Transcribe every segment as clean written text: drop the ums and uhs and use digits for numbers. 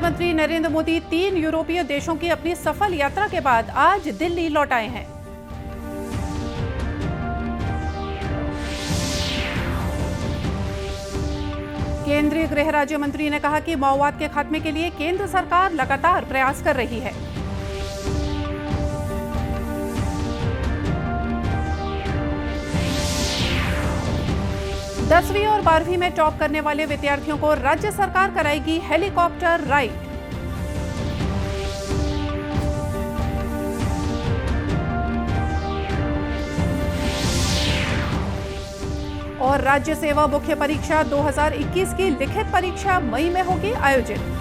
प्रधानमंत्री नरेंद्र मोदी 3 यूरोपीय देशों की अपनी सफल यात्रा के बाद आज दिल्ली लौट आए हैं। केंद्रीय गृह राज्य मंत्री ने कहा कि माओवाद के खात्मे के लिए केंद्र सरकार लगातार प्रयास कर रही है। दसवीं और 12वीं में टॉप करने वाले विद्यार्थियों को राज्य सरकार कराएगी हेलीकॉप्टर राइड। और राज्य सेवा मुख्य परीक्षा 2021 की लिखित परीक्षा मई में होगी आयोजित।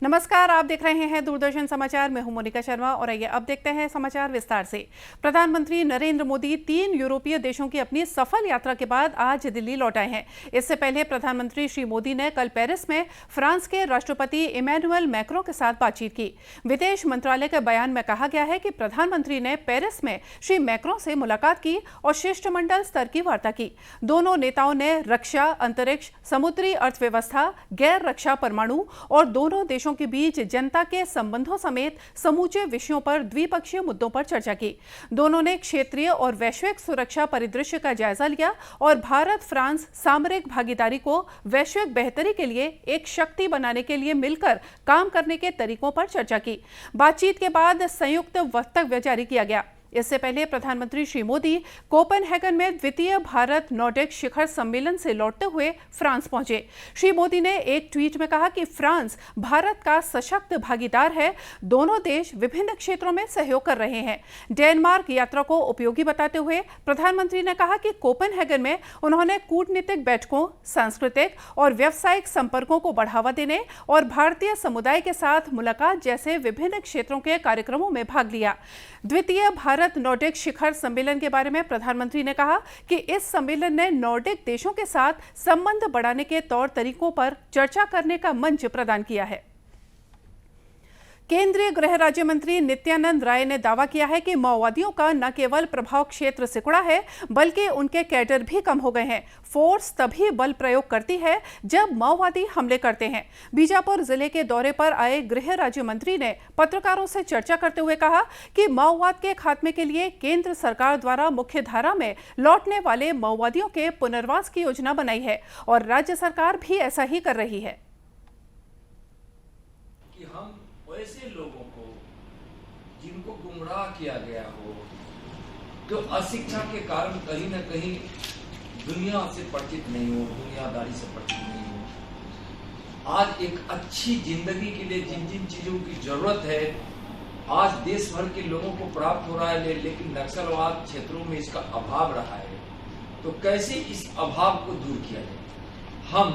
नमस्कार, आप देख रहे हैं दूरदर्शन समाचार। मैं हूं मोनिका शर्मा और आइए अब देखते हैं समाचार विस्तार से। प्रधानमंत्री नरेंद्र मोदी 3 यूरोपीय देशों की अपनी सफल यात्रा के बाद आज दिल्ली लौट आए हैं। इससे पहले प्रधानमंत्री श्री मोदी ने कल पेरिस में फ्रांस के राष्ट्रपति इमैनुअल मैक्रों के साथ बातचीत की। विदेश मंत्रालय के बयान में कहा गया है कि प्रधानमंत्री ने पेरिस में श्री मैक्रों से मुलाकात की और शिष्टमंडल स्तर की वार्ता की। दोनों नेताओं ने रक्षा, अंतरिक्ष, समुद्री अर्थव्यवस्था, गैर रक्षा, परमाणु और दोनों देशों के बीच जनता के संबंधों समेत समूचे विषयों पर द्विपक्षीय मुद्दों पर चर्चा की। दोनों ने क्षेत्रीय और वैश्विक सुरक्षा परिदृश्य का जायजा लिया और भारत फ्रांस सामरिक भागीदारी को वैश्विक बेहतरी के लिए एक शक्ति बनाने के लिए मिलकर काम करने के तरीकों पर चर्चा की। बातचीत के बाद संयुक्त वक्तव्य जारी किया गया। इससे पहले प्रधानमंत्री श्री मोदी कोपेनहेगन में द्वितीय भारत नॉर्डिक शिखर सम्मेलन से लौटते हुए फ्रांस पहुंचे। श्री मोदी ने एक ट्वीट में कहा कि फ्रांस भारत का सशक्त भागीदार है। दोनों देश विभिन्न क्षेत्रों में सहयोग कर रहे हैं। डेनमार्क यात्रा को उपयोगी बताते हुए प्रधानमंत्री ने कहा कि कोपेनहेगन में उन्होंने कूटनीतिक बैठकों, सांस्कृतिक और व्यावसायिक संपर्कों को बढ़ावा देने और भारतीय समुदाय के साथ मुलाकात जैसे विभिन्न क्षेत्रों के कार्यक्रमों में भाग लिया। द्वितीय भारत नॉर्डिक शिखर सम्मेलन के बारे में प्रधानमंत्री ने कहा कि इस सम्मेलन ने नॉर्डिक देशों के साथ संबंध बढ़ाने के तौर तरीकों पर चर्चा करने का मंच प्रदान किया है। केंद्रीय गृह राज्य मंत्री नित्यानंद राय ने दावा किया है कि माओवादियों का न केवल प्रभाव क्षेत्र सिकुड़ा है बल्कि उनके कैडर भी कम हो गए हैं। फोर्स तभी बल प्रयोग करती है जब माओवादी हमले करते हैं। बीजापुर जिले के दौरे पर आए गृह राज्य मंत्री ने पत्रकारों से चर्चा करते हुए कहा कि माओवाद के खात्मे के लिए केंद्र सरकार द्वारा मुख्य धारा में लौटने वाले माओवादियों के पुनर्वास की योजना बनाई है और राज्य सरकार भी ऐसा ही कर रही है। ऐसे लोगों को जिनको गुमराह किया गया हो, जो अशिक्षा के कारण कहीं न कहीं दुनिया से परिचित नहीं हो, दुनियादारी से परिचित नहीं हो, आज एक अच्छी जिंदगी के लिए जिन जिन चीजों की जरूरत है आज देश भर के लोगों को प्राप्त हो रहा है, लेकिन नक्सलवाद क्षेत्रों में इसका अभाव रहा है। तो कैसे इस अभाव को दूर किया जाए? हम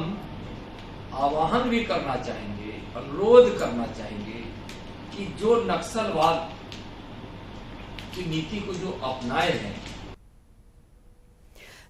आह्वान भी करना चाहेंगे, अनुरोध करना चाहेंगे कि जो नक्सलवाद की नीति को जो अपनाए हैं।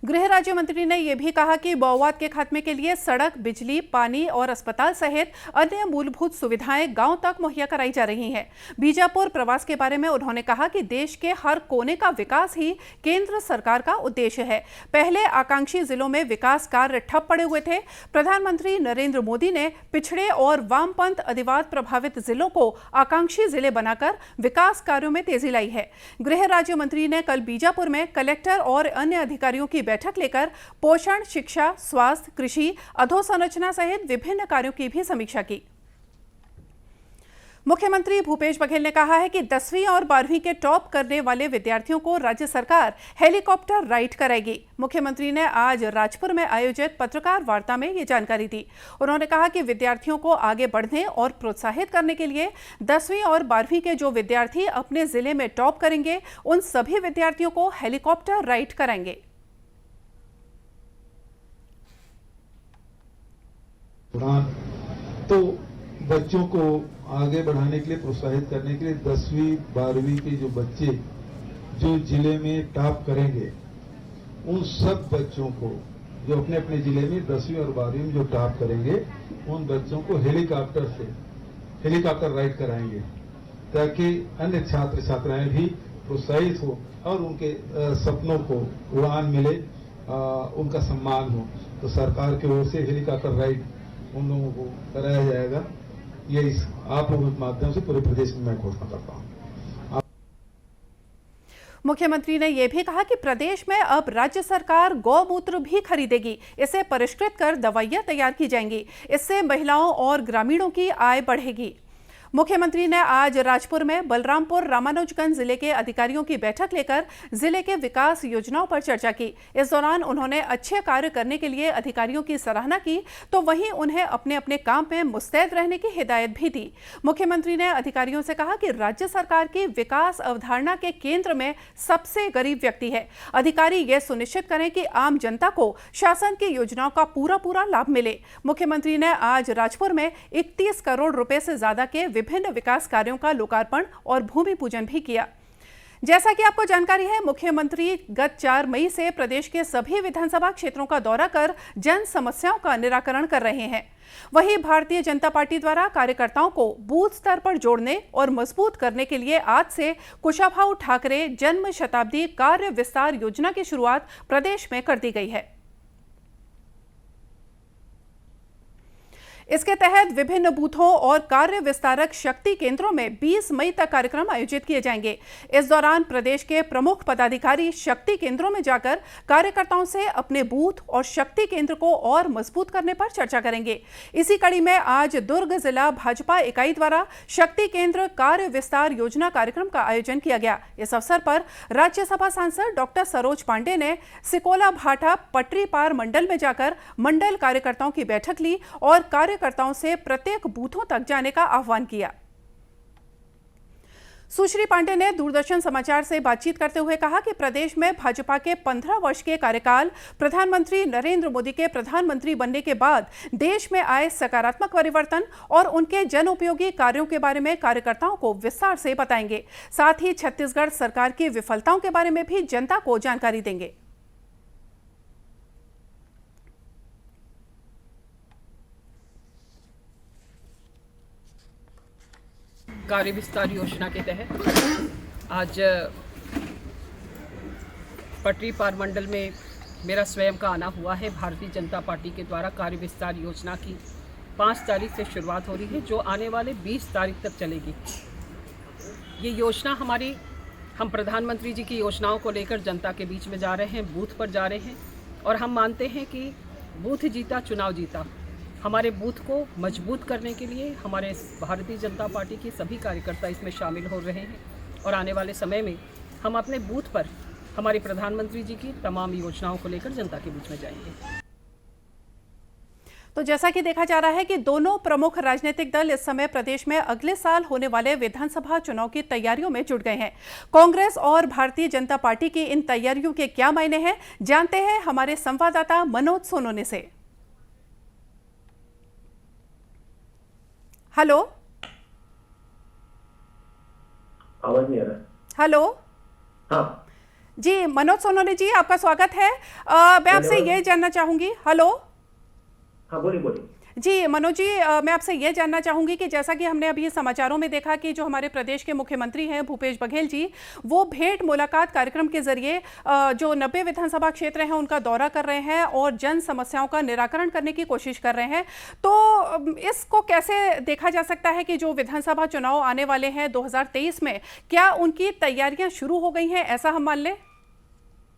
गृह राज्य मंत्री ने यह भी कहा कि माओवाद के खात्मे के लिए सड़क, बिजली, पानी और अस्पताल सहित अन्य मूलभूत सुविधाएं गांव तक मुहैया कराई जा रही हैं। बीजापुर प्रवास के बारे में उन्होंने कहा कि देश के हर कोने का विकास ही केंद्र सरकार का उद्देश्य है। पहले आकांक्षी जिलों में विकास कार्य ठप पड़े हुए थे। प्रधानमंत्री नरेंद्र मोदी ने पिछड़े और वामपंथ अधिवाद प्रभावित जिलों को आकांक्षी जिले बनाकर विकास कार्यों में तेजी लाई है। गृह राज्य मंत्री ने कल बीजापुर में कलेक्टर और अन्य अधिकारियों की बैठक लेकर पोषण, शिक्षा, स्वास्थ्य, कृषि, अधोसंरचना सहित विभिन्न कार्यों की भी समीक्षा की। मुख्यमंत्री भूपेश बघेल ने कहा है कि 10वीं और 12वीं के टॉप करने वाले विद्यार्थियों को राज्य सरकार हेलीकॉप्टर राइड कराएगी। मुख्यमंत्री ने आज राजपुर में आयोजित पत्रकार वार्ता में ये जानकारी दी। उन्होंने कहा कि विद्यार्थियों को आगे बढ़ने और प्रोत्साहित करने के लिए 10वीं और 12वीं के जो विद्यार्थी अपने जिले में टॉप करेंगे उन सभी विद्यार्थियों को हेलीकॉप्टर राइड कराएंगे। तो बच्चों को आगे बढ़ाने के लिए, प्रोत्साहित करने के लिए 10वीं 12वीं के जो बच्चे जो जिले में टॉप करेंगे उन सब बच्चों को जो अपने अपने जिले में 10वीं और 12वीं में जो टॉप करेंगे उन बच्चों को हेलीकॉप्टर राइड कराएंगे, ताकि अन्य छात्र छात्राएं भी प्रोत्साहित हो और उनके सपनों को उड़ान मिले, उनका सम्मान हो। तो सरकार की ओर से हेलीकॉप्टर राइड उन लोगों को कराया जाएगा। ये इस आप लोगों के माध्यम से पूरे प्रदेश में मैं घोषणा करता हूँ। मुख्यमंत्री ने यह भी कहा कि प्रदेश में अब राज्य सरकार गौमूत्र भी खरीदेगी। इसे परिष्कृत कर दवाइयां तैयार की जाएंगी। इससे महिलाओं और ग्रामीणों की आय बढ़ेगी। मुख्यमंत्री ने आज राजपुर में बलरामपुर रामानुजगंज जिले के अधिकारियों की बैठक लेकर जिले के विकास योजनाओं पर चर्चा की। इस दौरान उन्होंने अच्छे कार्य करने के लिए अधिकारियों की सराहना की, तो वहीं उन्हें अपने अपने काम में मुस्तैद रहने की हिदायत भी दी। मुख्यमंत्री ने अधिकारियों से कहा कि राज्य सरकार की विकास अवधारणा के केंद्र में सबसे गरीब व्यक्ति है। अधिकारी यह सुनिश्चित करें कि आम जनता को शासन की योजनाओं का पूरा लाभ मिले। मुख्यमंत्री ने आज राजपुर में 31 करोड़ रुपए से ज्यादा के विभिन्न विकास कार्यों का लोकार्पण और भूमि पूजन भी किया। जैसा कि आपको जानकारी है, मुख्यमंत्री गत 4 मई से प्रदेश के सभी विधानसभा क्षेत्रों का दौरा कर जन समस्याओं का निराकरण कर रहे हैं। वहीं भारतीय जनता पार्टी द्वारा कार्यकर्ताओं को बूथ स्तर पर जोड़ने और मजबूत करने के लिए आज से कुशाभाऊ ठाकरे जन्म शताब्दी कार्य विस्तार योजना की शुरुआत प्रदेश में कर दी गई है। इसके तहत विभिन्न बूथों और कार्य विस्तारक शक्ति केंद्रों में 20 मई तक कार्यक्रम आयोजित किए जाएंगे। इस दौरान प्रदेश के प्रमुख पदाधिकारी शक्ति केंद्रों में जाकर कार्यकर्ताओं से अपने बूथ और शक्ति केंद्र को और मजबूत करने पर चर्चा करेंगे। इसी कड़ी में आज दुर्ग जिला भाजपा इकाई द्वारा शक्ति केंद्र कार्य विस्तार योजना कार्यक्रम का आयोजन किया गया। इस अवसर पर राज्यसभा सांसद डॉक्टर सरोज पांडे ने सिकोला भाटा पटरी पार मंडल में जाकर मंडल कार्यकर्ताओं की बैठक ली और कार्यकर्ताओं से प्रत्येक बूथों तक जाने का आह्वान किया। सुश्री पांडे ने दूरदर्शन समाचार से बातचीत करते हुए कहा कि प्रदेश में भाजपा के 15 वर्ष के कार्यकाल, प्रधानमंत्री नरेंद्र मोदी के प्रधानमंत्री बनने के बाद देश में आए सकारात्मक परिवर्तन और उनके जनोपयोगी कार्यों के बारे में कार्यकर्ताओं को विस्तार से बताएंगे। साथ ही छत्तीसगढ़ सरकार की विफलताओं के बारे में भी जनता को जानकारी देंगे। कार्य विस्तार योजना के तहत आज पटरी पार मंडल में मेरा स्वयं का आना हुआ है। भारतीय जनता पार्टी के द्वारा कार्य विस्तार योजना की 5 तारीख से शुरुआत हो रही है, जो आने वाले 20 तारीख तक चलेगी। ये योजना हम प्रधानमंत्री जी की योजनाओं को लेकर जनता के बीच में जा रहे हैं, बूथ पर जा रहे हैं और हम मानते हैं कि बूथ जीता चुनाव जीता। हमारे बूथ को मजबूत करने के लिए हमारे भारतीय जनता पार्टी के सभी कार्यकर्ता इसमें शामिल हो रहे हैं और आने वाले समय में हम अपने बूथ पर हमारे प्रधानमंत्री जी की तमाम योजनाओं को लेकर जनता के बीच में जाएंगे। तो जैसा कि देखा जा रहा है कि दोनों प्रमुख राजनीतिक दल इस समय प्रदेश में अगले साल होने वाले विधानसभा चुनाव की तैयारियों में जुट गए हैं। कांग्रेस और भारतीय जनता पार्टी की इन तैयारियों के क्या मायने हैं, जानते हैं हमारे संवाददाता मनोज सोनोने से। हेलो, आवाज नहीं आ रहा। हेलो, हाँ जी मनोज सोनोने जी, आपका स्वागत है। मैं आपसे ये जानना चाहूंगी। हेलो, हाँ बोलिए। जी मनोज जी, मैं आपसे ये जानना चाहूंगी कि जैसा कि हमने अभी समाचारों में देखा कि जो हमारे प्रदेश के मुख्यमंत्री हैं भूपेश बघेल जी, वो भेंट मुलाकात कार्यक्रम के जरिए जो 90 विधानसभा क्षेत्र हैं उनका दौरा कर रहे हैं और जन समस्याओं का निराकरण करने की कोशिश कर रहे हैं। तो इसको कैसे देखा जा सकता है कि जो विधानसभा चुनाव आने वाले हैं 2023 में, क्या उनकी तैयारियां शुरू हो गई हैं, ऐसा हम मान लें?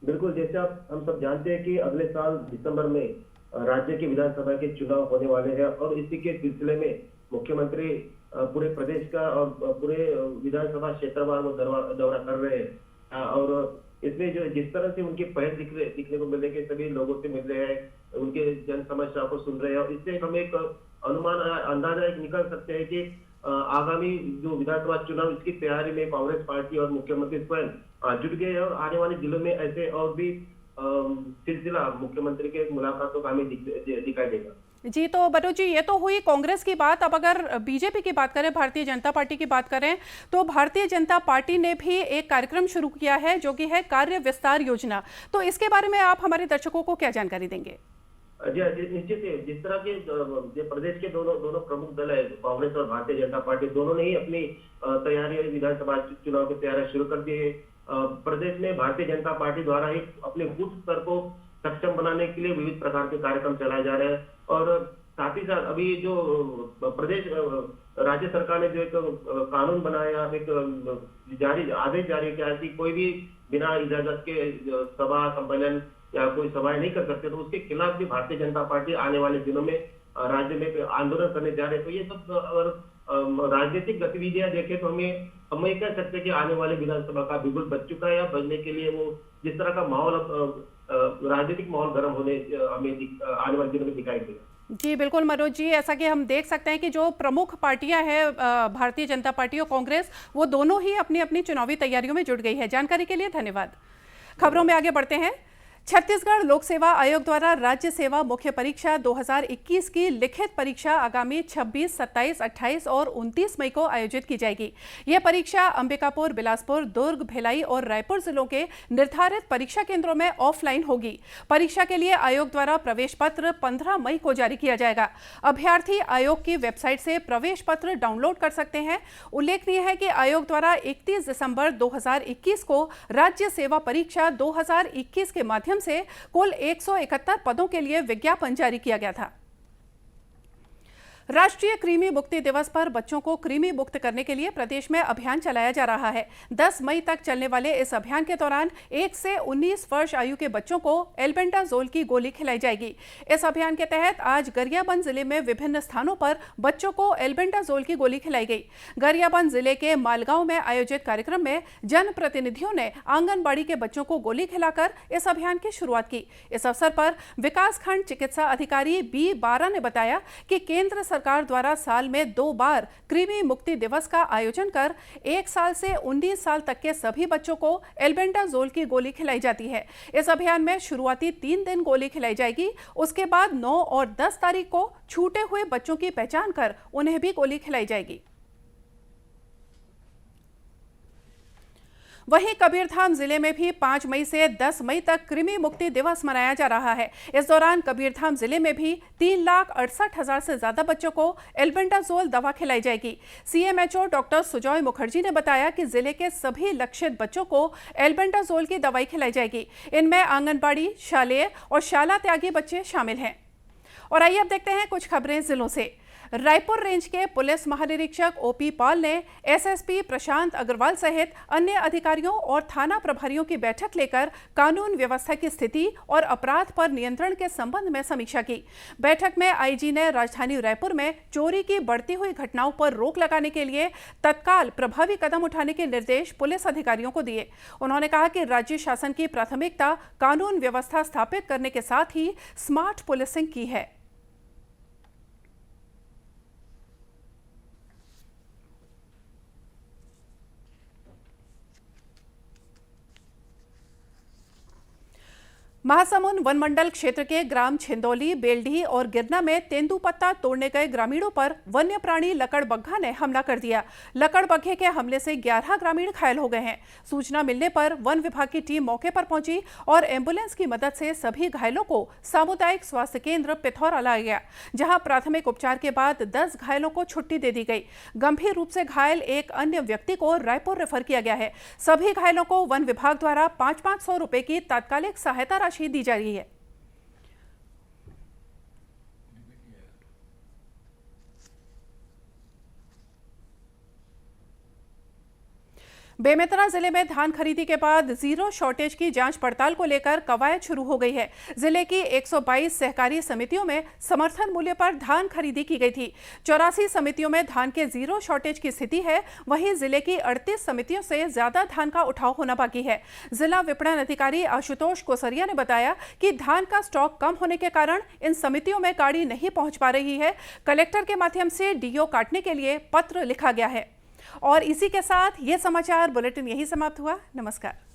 बिल्कुल, जैसे हम सब जानते हैं कि अगले साल दिसंबर में राज्य की विधानसभा के चुनाव होने वाले हैं और इसी के सिलसिले में मुख्यमंत्री पूरे प्रदेश का और पूरे विधानसभा क्षेत्रवार वो दौरा कर रहे हैं और इसमें जो जिस तरह से उनकी पहल दिखने को मिल रही है, सभी लोगों से मिल रहे हैं, उनके जन समस्या को सुन रहे हैं और इससे हम एक अंदाजा निकाल सकते हैं कि आगामी जो विधानसभा चुनाव इसकी तैयारी में कांग्रेस पार्टी और मुख्यमंत्री स्वयं जुट गए और आने वाले जिलों में ऐसे और भी सिलसिला मुख्यमंत्री के मुलाकातों का हमें दिखाई देगा। जी, तो बटू जी, ये तो हुई कांग्रेस की बात। अब अगर बीजेपी की बात करें, भारतीय जनता पार्टी की बात करें, तो भारतीय जनता पार्टी ने भी एक कार्यक्रम शुरू किया है जो कि है कार्य विस्तार योजना। तो इसके बारे में आप हमारे दर्शकों को क्या जानकारी देंगे? जी निश्चित ही, जिस तरह के जो प्रदेश के दोनों प्रमुख दल है, कांग्रेस और भारतीय जनता पार्टी, दोनों ने ही अपनी तैयारी विधानसभा चुनाव की तैयारी शुरू कर दी है। प्रदेश में भारतीय जनता पार्टी द्वारा ही अपने बूथ स्तर को सक्षम बनाने के लिए विविध प्रकार के कार्यक्रम चलाए जा रहे हैं। और साथ ही साथ अभी जो प्रदेश राज्य सरकार ने जो एक कानून बनाया, एक आदेश जारी किया कि कोई भी बिना इजाजत के सभा सम्मेलन या कोई सभाएं नहीं कर सकते, तो उसके खिलाफ भी भारतीय जनता पार्टी आने वाले दिनों में राज्य में आंदोलन करने जा रहे हैं। तो ये सब अगर राजनीतिक गतिविधियां देखें तो हम ये कह सकते हैं कि आने वाले विधानसभा का बिगुल बज चुका है, या बजने के लिए वो जिस तरह का माहौल राजनीतिक माहौल गर्म होने हमें आने वाले दिनों में दिखाई देगा। जी बिल्कुल मनोज जी, ऐसा कि हम देख सकते हैं कि जो प्रमुख पार्टियां हैं, भारतीय जनता पार्टी और कांग्रेस, वो दोनों ही अपनी अपनी चुनावी तैयारियों में जुट गई है। जानकारी के लिए धन्यवाद। खबरों में आगे बढ़ते हैं। छत्तीसगढ़ लोक सेवा आयोग द्वारा राज्य सेवा मुख्य परीक्षा 2021 की लिखित परीक्षा आगामी 26, 27, 28 और 29 मई को आयोजित की जाएगी। यह परीक्षा अंबिकापुर, बिलासपुर, दुर्ग, भिलाई और रायपुर जिलों के निर्धारित परीक्षा केंद्रों में ऑफलाइन होगी। परीक्षा के लिए आयोग द्वारा प्रवेश पत्र 15 मई को जारी किया जाएगा। अभ्यर्थी आयोग की वेबसाइट से प्रवेश पत्र डाउनलोड कर सकते हैं। उल्लेखनीय है कि आयोग द्वारा 31 दिसंबर 2021 को राज्य सेवा परीक्षा 2021 के माध्यम से कुल 171 पदों के लिए विज्ञापन जारी किया गया था। राष्ट्रीय कृमि मुक्ति दिवस पर बच्चों को कृमि मुक्त करने के लिए प्रदेश में अभियान चलाया जा रहा है। 10 मई तक चलने वाले इस अभियान के दौरान 1 से 19 वर्ष आयु के बच्चों को एल्बेंडाजोल की गोली खिलाई जाएगी। इस अभियान के तहत आज गरियाबंद जिले में विभिन्न स्थानों पर बच्चों को एल्बेंडाजोल की गोली खिलाई गई। गरियाबंद जिले के मालगांव में आयोजित कार्यक्रम में जनप्रतिनिधियों ने आंगनबाड़ी के बच्चों को गोली खिलाकर इस अभियान की शुरुआत की। इस अवसर पर विकासखंड चिकित्सा अधिकारी बी बारा ने बताया कि केंद्र सरकार द्वारा साल में 2 बार कृमि मुक्ति दिवस का आयोजन कर 1 साल से 19 साल तक के सभी बच्चों को एल्बेंडाजोल की गोली खिलाई जाती है। इस अभियान में शुरुआती 3 दिन गोली खिलाई जाएगी। उसके बाद 9 और 10 तारीख को छूटे हुए बच्चों की पहचान कर उन्हें भी गोली खिलाई जाएगी। वहीं कबीरधाम जिले में भी 5 मई से 10 मई तक कृमि मुक्ति दिवस मनाया जा रहा है। इस दौरान कबीरधाम जिले में भी 3,68,000 से ज्यादा बच्चों को एल्बेंडाजोल दवा खिलाई जाएगी। सीएमएचओ डॉक्टर सुजॉय मुखर्जी ने बताया कि जिले के सभी लक्षित बच्चों को एल्बेंडाजोल की दवाई खिलाई जाएगी। इनमें आंगनबाड़ी, शालेय और शाला त्यागी बच्चे शामिल हैं। और आइए अब देखते हैं कुछ खबरें जिलों से। रायपुर रेंज के पुलिस महानिरीक्षक ओपी पॉल ने एसएसपी प्रशांत अग्रवाल सहित अन्य अधिकारियों और थाना प्रभारियों की बैठक लेकर कानून व्यवस्था की स्थिति और अपराध पर नियंत्रण के संबंध में समीक्षा की। बैठक में आईजी ने राजधानी रायपुर में चोरी की बढ़ती हुई घटनाओं पर रोक लगाने के लिए तत्काल प्रभावी कदम उठाने के निर्देश पुलिस अधिकारियों को दिए। उन्होंने कहा कि राज्य शासन की प्राथमिकता कानून व्यवस्था स्थापित करने के साथ ही स्मार्ट पुलिसिंग की है। महासमुंद वनमंडल क्षेत्र के ग्राम छिंदौली, बेलडी और गिरना में तेंदुपत्ता तोड़ने गए ग्रामीणों पर वन्य प्राणी लकड़बग्घा ने हमला कर दिया। लकड़बग्घे के हमले से 11 ग्रामीण घायल हो गए हैं। सूचना मिलने पर वन विभाग की टीम मौके पर पहुंची और एम्बुलेंस की मदद से सभी घायलों को सामुदायिक स्वास्थ्य केंद्र पिथौरा लाया गया, जहां प्राथमिक उपचार के बाद 10 घायलों को छुट्टी दे दी गई। गंभीर रूप से घायल एक अन्य व्यक्ति को रायपुर रेफर किया गया है। सभी घायलों को वन विभाग द्वारा 500 रुपए की तात्कालिक सहायता राशि दी जा रही है। बेमेतरा जिले में धान खरीदी के बाद जीरो शॉर्टेज की जांच पड़ताल को लेकर कवायद शुरू हो गई है। जिले की 122 सहकारी समितियों में समर्थन मूल्य पर धान खरीदी की गई थी। 84 समितियों में धान के जीरो शॉर्टेज की स्थिति है। वहीं जिले की 38 समितियों से ज्यादा धान का उठाव होना बाकी है। जिला विपणन अधिकारी आशुतोष कोसरिया ने बताया कि धान का स्टॉक कम होने के कारण इन समितियों में गाड़ी नहीं पहुंच पा रही है। कलेक्टर के माध्यम से डीओ काटने के लिए पत्र लिखा गया है। और इसी के साथ ये समाचार बुलेटिन यही समाप्त हुआ। नमस्कार।